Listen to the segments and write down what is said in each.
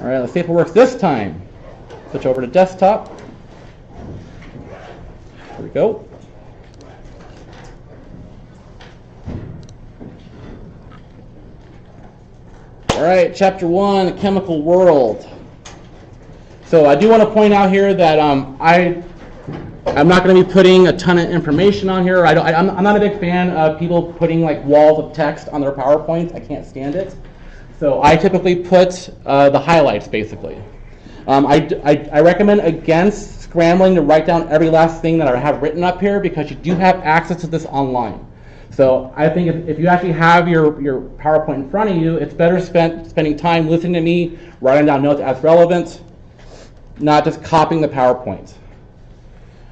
All right, let's see if it works this time. Switch over to desktop. There we go. All right, chapter 1, the chemical world. So I do want to point out here that I'm not going to be putting a ton of information on here. I'm not a big fan of people putting like walls of text on their PowerPoints. I can't stand it. So I typically put the highlights, basically. I recommend against scrambling to write down every last thing that I have written up here, because you do have access to this online. So I think if you actually have your PowerPoint in front of you, it's better spending time listening to me, writing down notes as relevant, not just copying the PowerPoint.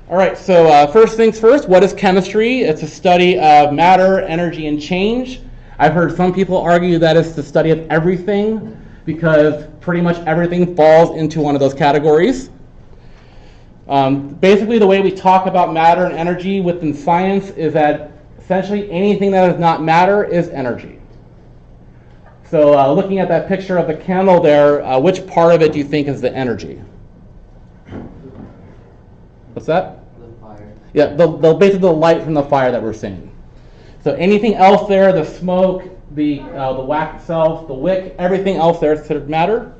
All right, so first things first, what is chemistry? It's a study of matter, energy, and change. I've heard some people argue that it's the study of everything, because pretty much everything falls into one of those categories. Basically, the way we talk about matter and energy within science is that essentially anything that is not matter is energy. So looking at that picture of the candle there, which part of it do you think is the energy? What's that? The fire. Yeah, basically the light from the fire that we're seeing. So anything else there, the smoke, the wax itself, the wick, everything else there is considered matter.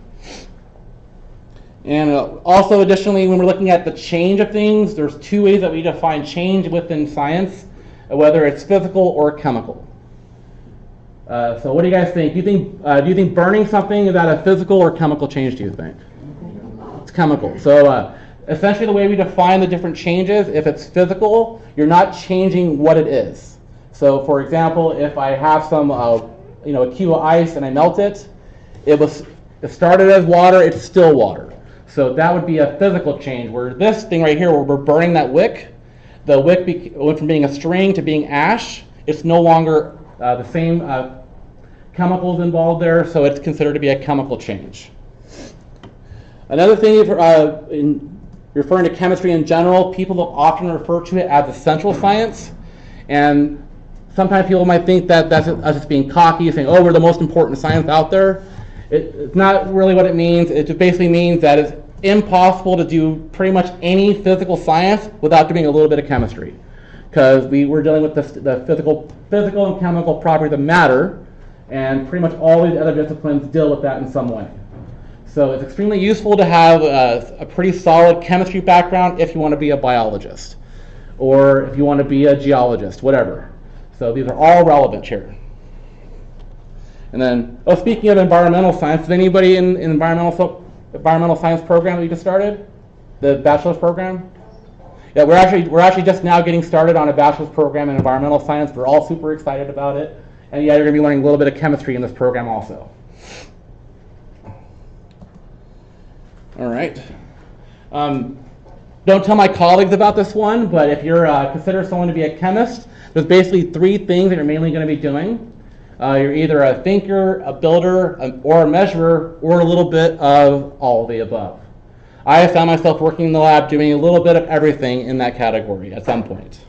And also additionally, when we're looking at the change of things, there's two ways that we define change within science, whether it's physical or chemical. So what do you guys think? Do you think burning something is that a physical or chemical change, do you think? It's chemical. So essentially the way we define the different changes, if it's physical, you're not changing what it is. So for example, if I have some a cube of ice and I melt it, it started as water, it's still water. So that would be a physical change, where this thing right here, where we're burning that wick, the wick went from being a string to being ash. It's no longer the same chemicals involved there, so it's considered to be a chemical change. Another thing, in referring to chemistry in general, people will often refer to it as essential science, and sometimes people might think that that's us just being cocky, saying, oh, we're the most important science out there. It's not really what it means. It just basically means that it's impossible to do pretty much any physical science without doing a little bit of chemistry, because we're dealing with the physical and chemical properties of matter, and pretty much all these other disciplines deal with that in some way. So it's extremely useful to have a pretty solid chemistry background if you want to be a biologist, or if you want to be a geologist, whatever. So these are all relevant here. And then, speaking of environmental science, is anybody in environmental science program that you just started? The bachelor's program? Yeah, we're actually just now getting started on a bachelor's program in environmental science. We're all super excited about it. And yeah, you're going to be learning a little bit of chemistry in this program also. All right. Don't tell my colleagues about this one, but if you're consider someone to be a chemist, there's basically three things that you're mainly going to be doing. You're either a thinker, a builder, or a measurer, or a little bit of all of the above. I found myself working in the lab doing a little bit of everything in that category at some point.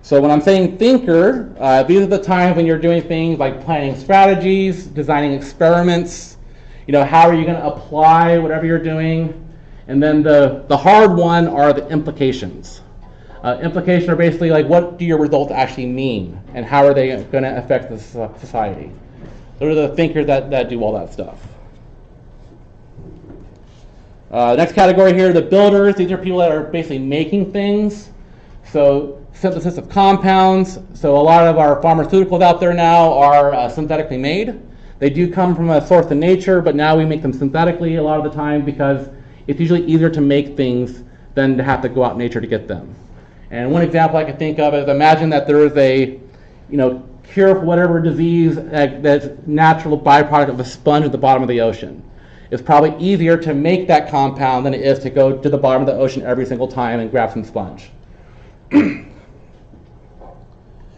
So when I'm saying thinker, these are the times when you're doing things like planning strategies, designing experiments, how are you going to apply whatever you're doing? And then the hard one are the implications. Implications are basically like, what do your results actually mean, and how are they going to affect the society? Those are the thinkers that do all that stuff. Next category here, the builders. These are people that are basically making things. So synthesis of compounds. So a lot of our pharmaceuticals out there now are synthetically made. They do come from a source in nature, but now we make them synthetically a lot of the time because it's usually easier to make things than to have to go out in nature to get them. And one example I can think of is, imagine that there is a cure for whatever disease that's natural byproduct of a sponge at the bottom of the ocean. It's probably easier to make that compound than it is to go to the bottom of the ocean every single time and grab some sponge.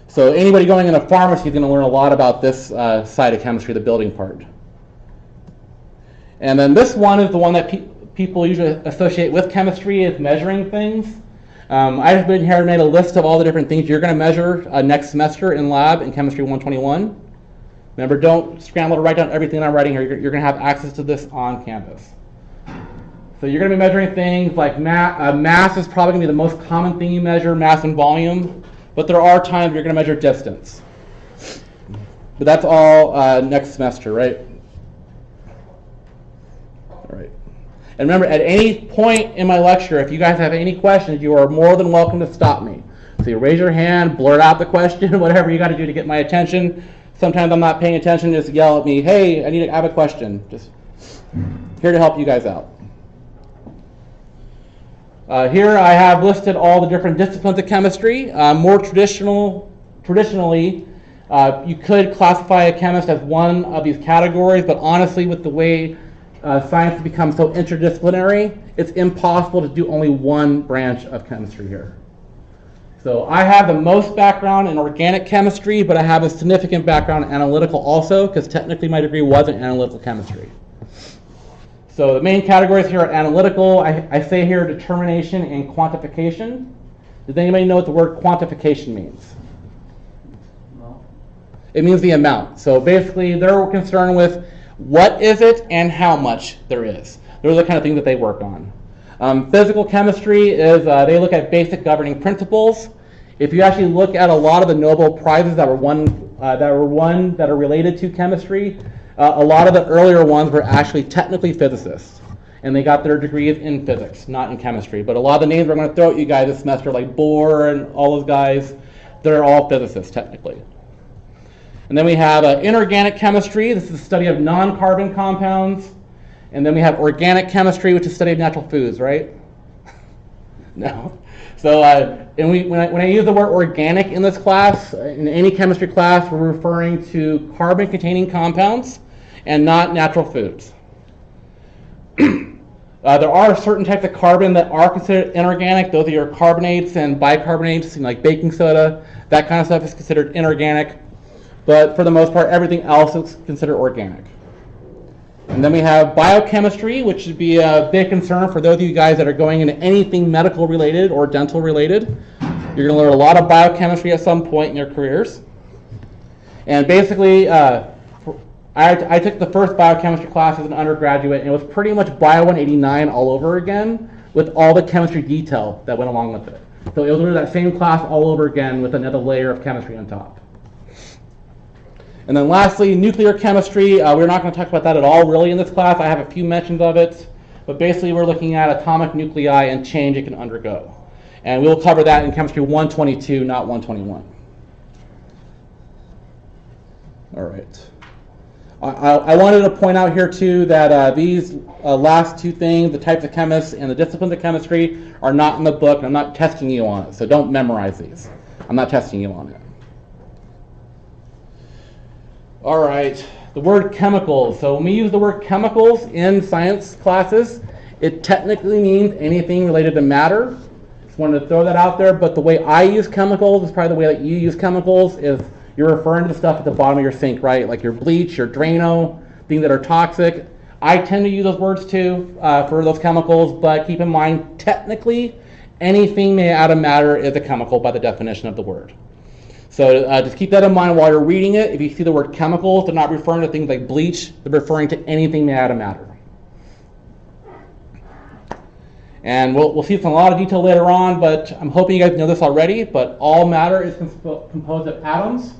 So anybody going in a pharmacy is going to learn a lot about this side of chemistry, the building part. And then this one is the one that people usually associate with chemistry, is measuring things. I just been here and made a list of all the different things you're going to measure next semester in lab in Chemistry 121. Remember, don't scramble to write down everything I'm writing here. You're going to have access to this on Canvas. So you're going to be measuring things like mass is probably going to be the most common thing you measure, mass and volume. But there are times you're going to measure distance. But that's all next semester, right? All right. And remember, at any point in my lecture, if you guys have any questions, you are more than welcome to stop me. So you raise your hand, blurt out the question, whatever you got to do to get my attention. Sometimes I'm not paying attention, just yell at me, hey, I have a question. Just here to help you guys out. Here I have listed all the different disciplines of chemistry. More traditionally, you could classify a chemist as one of these categories, but honestly, with the way science has become so interdisciplinary, it's impossible to do only one branch of chemistry here. So I have the most background in organic chemistry, but I have a significant background in analytical also, because technically my degree was in analytical chemistry. So the main categories here are analytical. I say here determination and quantification. Does anybody know what the word quantification means? No. It means the amount. So basically they're concerned with what is it and how much there is. Those are the kind of things that they work on. Physical chemistry is they look at basic governing principles. If you actually look at a lot of the Nobel Prizes that are related to chemistry, a lot of the earlier ones were actually technically physicists, and they got their degrees in physics, not in chemistry. But a lot of the names we're going to throw at you guys this semester, like Bohr and all those guys, they're all physicists technically. And then we have inorganic chemistry. This is the study of non-carbon compounds. And then we have organic chemistry, which is the study of natural foods, right? No. So when I use the word organic in this class, in any chemistry class, we're referring to carbon-containing compounds and not natural foods. There are certain types of carbon that are considered inorganic. Those are your carbonates and bicarbonates, like baking soda. That kind of stuff is considered inorganic. But for the most part, everything else is considered organic. And then we have biochemistry, which should be a big concern for those of you guys that are going into anything medical related or dental related. You're going to learn a lot of biochemistry at some point in your careers. And basically, I took the first biochemistry class as an undergraduate, and it was pretty much Bio 189 all over again with all the chemistry detail that went along with it. So it was literally that same class all over again with another layer of chemistry on top. And then lastly, nuclear chemistry. We're not going to talk about that at all really in this class. I have a few mentions of it. But basically we're looking at atomic nuclei and change it can undergo. And we'll cover that in chemistry 122, not 121. All right. I wanted to point out here too that these last two things, the types of chemists and the disciplines of chemistry, are not in the book. And I'm not testing you on it. So don't memorize these. I'm not testing you on it. All right, the word chemicals. So when we use the word chemicals in science classes, it technically means anything related to matter. Just wanted to throw that out there, but the way I use chemicals is probably the way that you use chemicals. Is you're referring to the stuff at the bottom of your sink, right? Like your bleach, your Drano, things that are toxic. I tend to use those words too for those chemicals, but keep in mind, technically, anything made out of matter is a chemical by the definition of the word. So just keep that in mind while you're reading it. If you see the word chemicals, they're not referring to things like bleach. They're referring to anything made out of matter. And we'll see this in a lot of detail later on, but I'm hoping you guys know this already, but all matter is composed of atoms,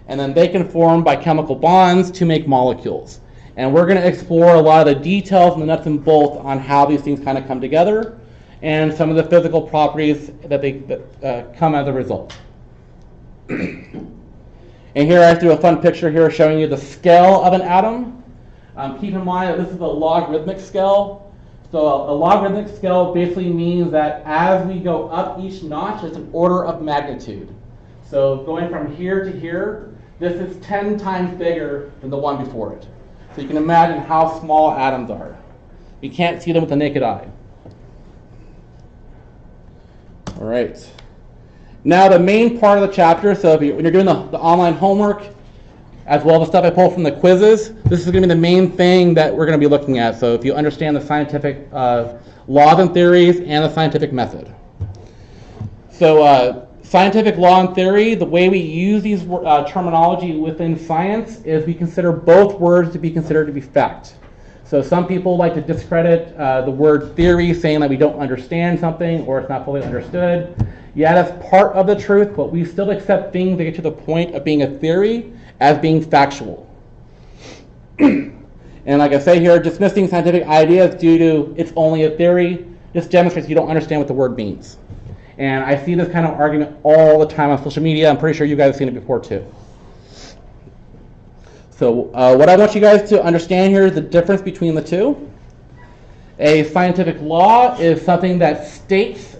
and then they can form by chemical bonds to make molecules. And we're going to explore a lot of the details and the nuts and bolts on how these things kind of come together and some of the physical properties that come as a result. And here I threw a fun picture here showing you the scale of an atom. Keep in mind that this is a logarithmic scale. So a logarithmic scale basically means that as we go up each notch, it's an order of magnitude. So going from here to here, this is 10 times bigger than the one before it. So you can imagine how small atoms are. You can't see them with the naked eye. All right. Now the main part of the chapter, so when you're doing the online homework, as well as the stuff I pulled from the quizzes, this is going to be the main thing that we're going to be looking at. So if you understand the scientific laws and theories and the scientific method. So scientific law and theory, the way we use these terminology within science is we consider both words to be considered to be fact. So some people like to discredit the word theory, saying that we don't understand something or it's not fully understood. Yeah, that's part of the truth, but we still accept things that get to the point of being a theory as being factual. And like I say here, dismissing scientific ideas due to it's only a theory just demonstrates you don't understand what the word means. And I see this kind of argument all the time on social media. I'm pretty sure you guys have seen it before too. So what I want you guys to understand here is the difference between the two. A scientific law is something that states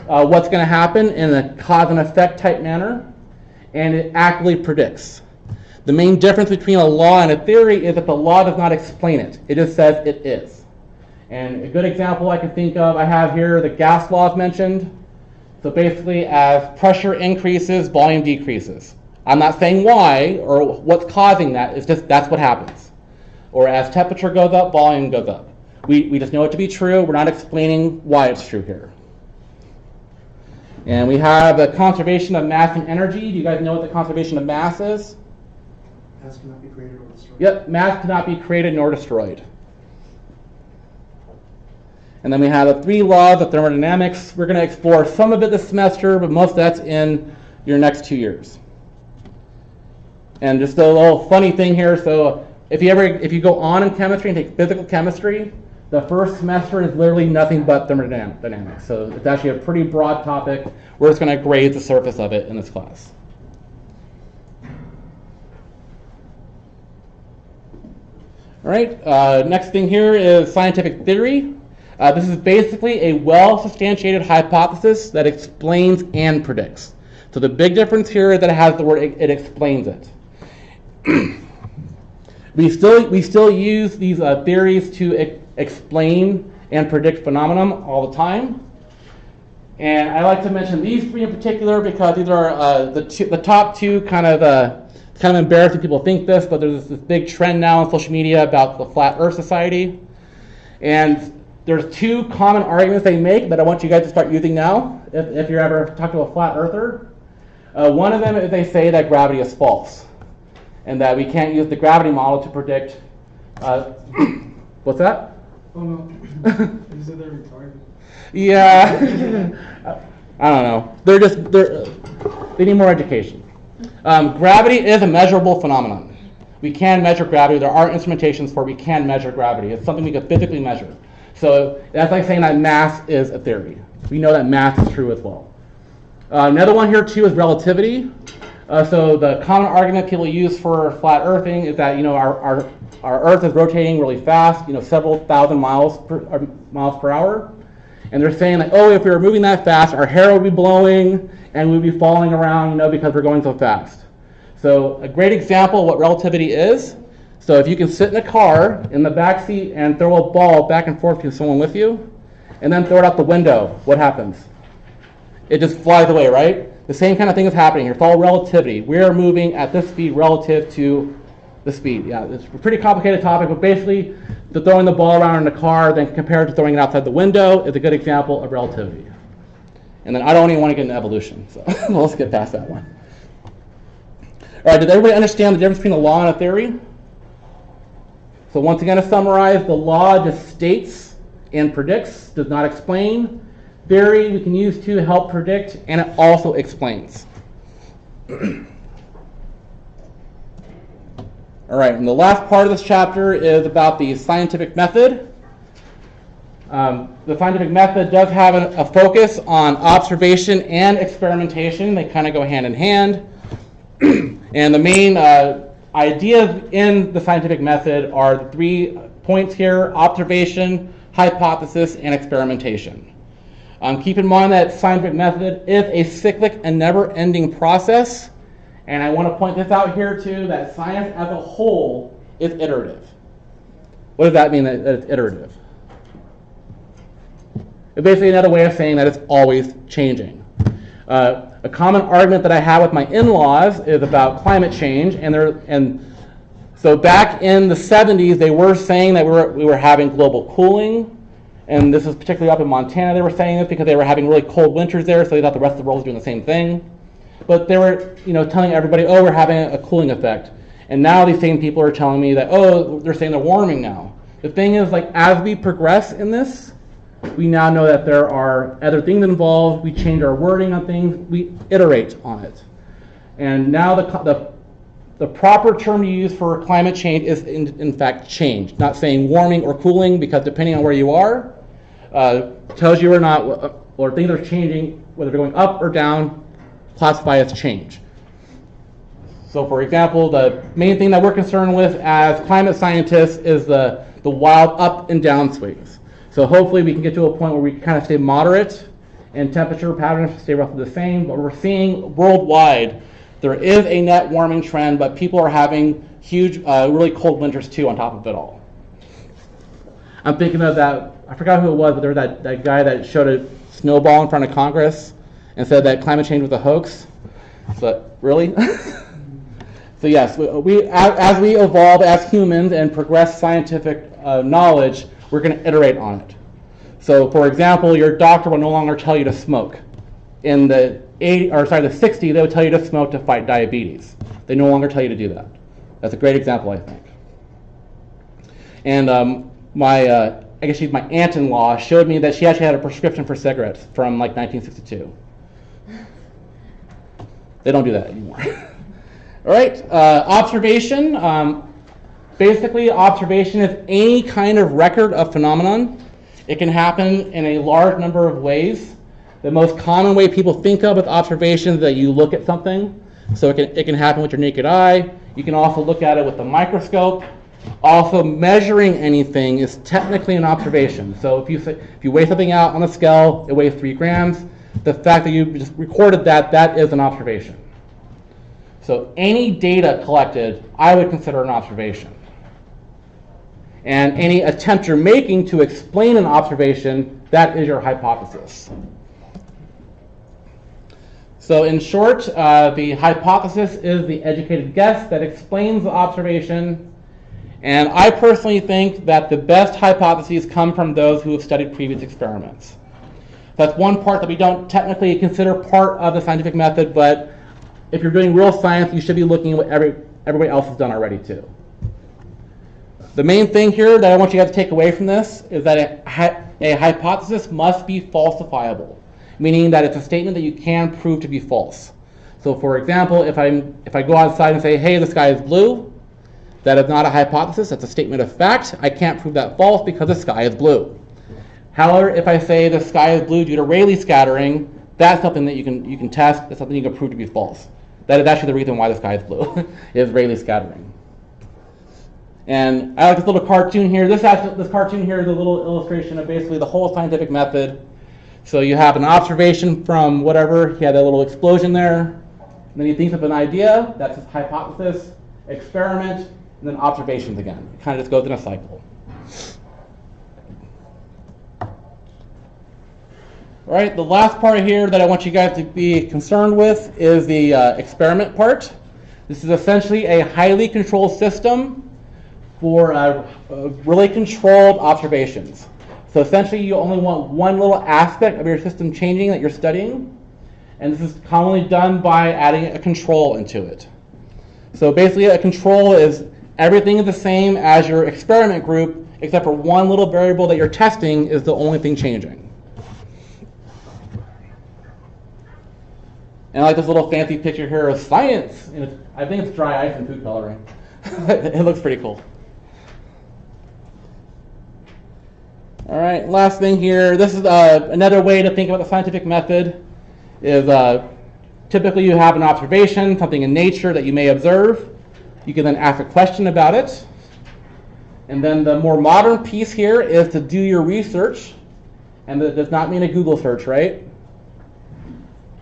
what's going to happen in a cause and effect type manner, and it accurately predicts. The main difference between a law and a theory is that the law does not explain it. It just says it is. And a good example I can think of, I have here the gas laws mentioned. So basically, as pressure increases, volume decreases. I'm not saying why or what's causing that. It's just that's what happens. Or as temperature goes up, volume goes up. We just know it to be true. We're not explaining why it's true here. And we have the conservation of mass and energy. Do you guys know what the conservation of mass is? Mass cannot be created or destroyed. Yep, mass cannot be created nor destroyed. And then we have the 3 laws of thermodynamics. We're going to explore some of it this semester, but most of that's in your next 2 years. And just a little funny thing here, so if you go on in chemistry and take physical chemistry, the first semester is literally nothing but thermodynamics. So it's actually a pretty broad topic. We're just going to graze the surface of it in this class. All right, next thing here is scientific theory. This is basically a well-substantiated hypothesis that explains and predicts. So the big difference here is that it has the word it explains it. We still use these theories to explain and predict phenomenon all the time. And I like to mention these 3 in particular because these are the top 2 kind of embarrassing people think this, but there's this big trend now on social media about the Flat Earth Society. And there's 2 common arguments they make that I want you guys to start using now, if you're ever talking to a flat earther. One of them is they say that gravity is false, and that we can't use the gravity model to predict. What's that? Oh no, you said they're retarded. Yeah, I don't know. They need more education. Gravity is a measurable phenomenon. We can measure gravity. There are instrumentations for we can measure gravity. It's something we can physically measure. So that's like saying that mass is a theory. We know that mass is true as well. Another one here too is relativity. So the common argument people use for flat earthing is that our Earth is rotating really fast, several thousand miles per hour, and they're saying like, oh, if we were moving that fast, our hair would be blowing and we'd be falling around, because we're going so fast. So a great example of what relativity is. So if you can sit in a car in the back seat and throw a ball back and forth to someone with you, and then throw it out the window, what happens? It just flies away, right? The same kind of thing is happening here. It's all relativity. We are moving at this speed relative to the speed. Yeah, it's a pretty complicated topic, but basically, throwing the ball around in a car then compared to throwing it outside the window is a good example of relativity. And then I don't even want to get into evolution, so let's get past that one. All right, did everybody understand the difference between a law and a theory? So once again, to summarize, the law just states and predicts, does not explain. Theory we can use to help predict, and it also explains. All right, and the last part of this chapter is about the scientific method. The scientific method does have a focus on observation and experimentation. They kind of go hand in hand. And the main ideas in the scientific method are the 3 points here: observation, hypothesis, and experimentation. Keep in mind that scientific method is a cyclic and never-ending process. And I want to point this out here too, that science as a whole is iterative. What does that mean, that it's iterative? It's basically another way of saying that it's always changing. A common argument that I have with my in-laws is about climate change, and so back in the 70s, they were saying that we were having global cooling, And this is particularly up in Montana, they were saying this because they were having really cold winters there, so they thought the rest of the world was doing the same thing. But they were, telling everybody, oh, we're having a cooling effect. And now these same people are telling me that, oh, they're saying they're warming now. The thing is, like, as we progress in this, we now know that there are other things involved. We change our wording on things. We iterate on it. And now the proper term to use for climate change is, in fact, change. Not saying warming or cooling, because depending on where you are, tells you or not, or things are changing, whether they're going up or down, classify as change. So, for example, the main thing that we're concerned with as climate scientists is the wild up and down swings. So hopefully we can get to a point where we kind of stay moderate and temperature patterns stay roughly the same. But we're seeing worldwide there is a net warming trend, but people are having huge, really cold winters too on top of it all. I'm thinking of that, I forgot who it was, but there was that guy that showed a snowball in front of Congress and said that climate change was a hoax. But really? So yes, as we evolve as humans and progress scientific knowledge, we're going to iterate on it. So, for example, your doctor will no longer tell you to smoke. In the 60s, they would tell you to smoke to fight diabetes. They no longer tell you to do that. That's a great example, I think. And I guess she's my aunt-in-law, showed me that she actually had a prescription for cigarettes from like 1962. They don't do that anymore. All right, observation. Basically, observation is any kind of record of phenomenon. It can happen in a large number of ways. The most common way people think of with observation is that you look at something. So it can happen with your naked eye. You can also look at it with a microscope. Also, measuring anything is technically an observation. So if you weigh something out on a scale, it weighs 3 grams. The fact that you just recorded that is an observation. So any data collected, I would consider an observation. And any attempt you're making to explain an observation, that is your hypothesis. So in short, the hypothesis is the educated guess that explains the observation. And I personally think that the best hypotheses come from those who have studied previous experiments. That's one part that we don't technically consider part of the scientific method, but if you're doing real science, you should be looking at what everybody else has done already too. The main thing here that I want you guys to take away from this is that a hypothesis must be falsifiable, meaning that it's a statement that you can prove to be false. So for example, if I go outside and say, hey, the sky is blue, that is not a hypothesis, that's a statement of fact. I can't prove that false because the sky is blue. However, if I say the sky is blue due to Rayleigh scattering, that's something that you can test, that's something you can prove to be false. That is actually the reason why the sky is blue, is Rayleigh scattering. And I like this little cartoon here. This cartoon here is a little illustration of basically the whole scientific method. So you have an observation from whatever, he had a little explosion there, and then he thinks of an idea, that's his hypothesis, experiment, and then observations again. It kind of just goes in a cycle. All right, the last part here that I want you guys to be concerned with is the experiment part. This is essentially a highly controlled system for really controlled observations. So essentially you only want one little aspect of your system changing that you're studying, and this is commonly done by adding a control into it. So basically a control is everything is the same as your experiment group, except for one little variable that you're testing is the only thing changing. And I like this little fancy picture here of science. And I think it's dry ice and food coloring. It looks pretty cool. All right, last thing here. This is another way to think about the scientific method is typically you have an observation, something in nature that you may observe. You can then ask a question about it. And then the more modern piece here is to do your research. And that does not mean a Google search, right?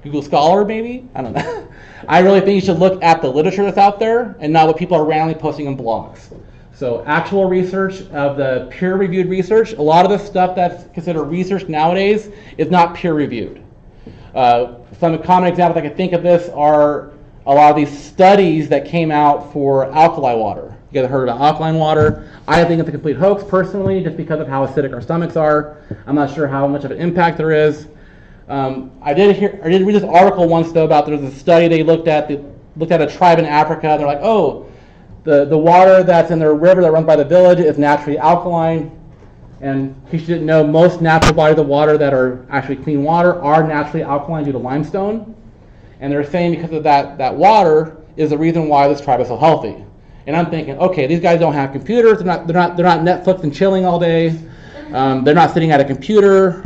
Google Scholar, maybe? I don't know. I really think you should look at the literature that's out there and not what people are randomly posting in blogs. So actual research of the peer-reviewed research, a lot of the stuff that's considered research nowadays is not peer-reviewed. Some common examples I can think of this are a lot of these studies that came out for alkali water. You guys heard about alkaline water. I think it's a complete hoax personally, just because of how acidic our stomachs are. I'm not sure how much of an impact there is. I did read this article once though about there's a study they looked at a tribe in Africa. They're like, oh, the water that's in their river that runs by the village is naturally alkaline. And in case you didn't know, most natural bodies of water that are actually clean water are naturally alkaline due to limestone. And they're saying because of that water is the reason why this tribe is so healthy. And I'm thinking, okay, these guys don't have computers. They're not Netflix and chilling all day. They're not sitting at a computer.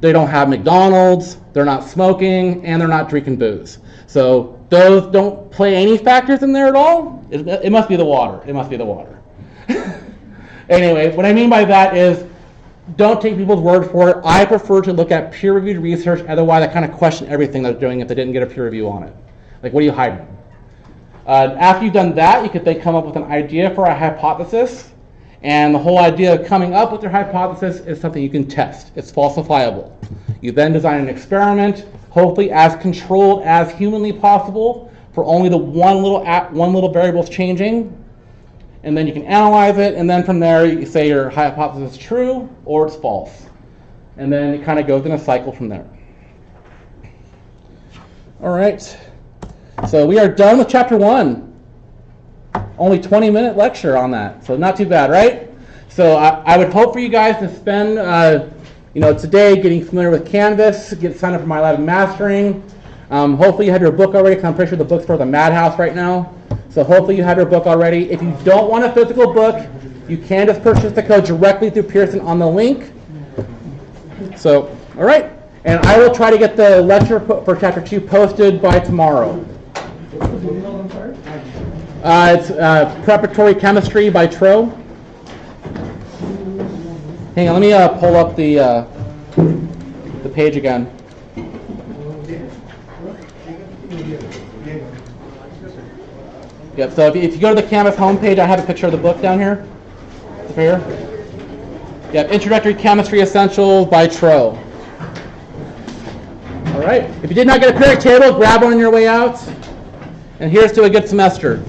They don't have McDonald's. They're not smoking, and they're not drinking booze. So those don't play any factors in there at all. It must be the water. It must be the water. Anyway, what I mean by that is, don't take people's word for it. I prefer to look at peer-reviewed research. Otherwise, I kind of question everything they're doing if they didn't get a peer review on it. Like, what are you hiding? After you've done that, you could then come up with an idea for a hypothesis. And the whole idea of coming up with your hypothesis is something you can test. It's falsifiable. You then design an experiment, hopefully as controlled as humanly possible, for only the one little variable is changing. And then you can analyze it, and then from there you say your hypothesis is true or it's false. And then it kind of goes in a cycle from there. All right. So we are done with chapter 1. Only 20-minute lecture on that, so not too bad, right? So I would hope for you guys to spend today getting familiar with Canvas, get signed up for My Lab Mastering. Hopefully you have your book already, because I'm pretty sure the bookstore's a madhouse right now. So hopefully you have your book already. If you don't want a physical book, you can just purchase the code directly through Pearson on the link. So, all right. And I will try to get the lecture for chapter 2 posted by tomorrow. It's Preparatory Chemistry by Tro. Hang on, let me pull up the page again. Yep, so if you go to the Canvas homepage, I have a picture of the book down here. Up here. Yep, Introductory Chemistry Essentials by Tro. All right, if you did not get a periodic table, grab one on your way out. And here's to a good semester.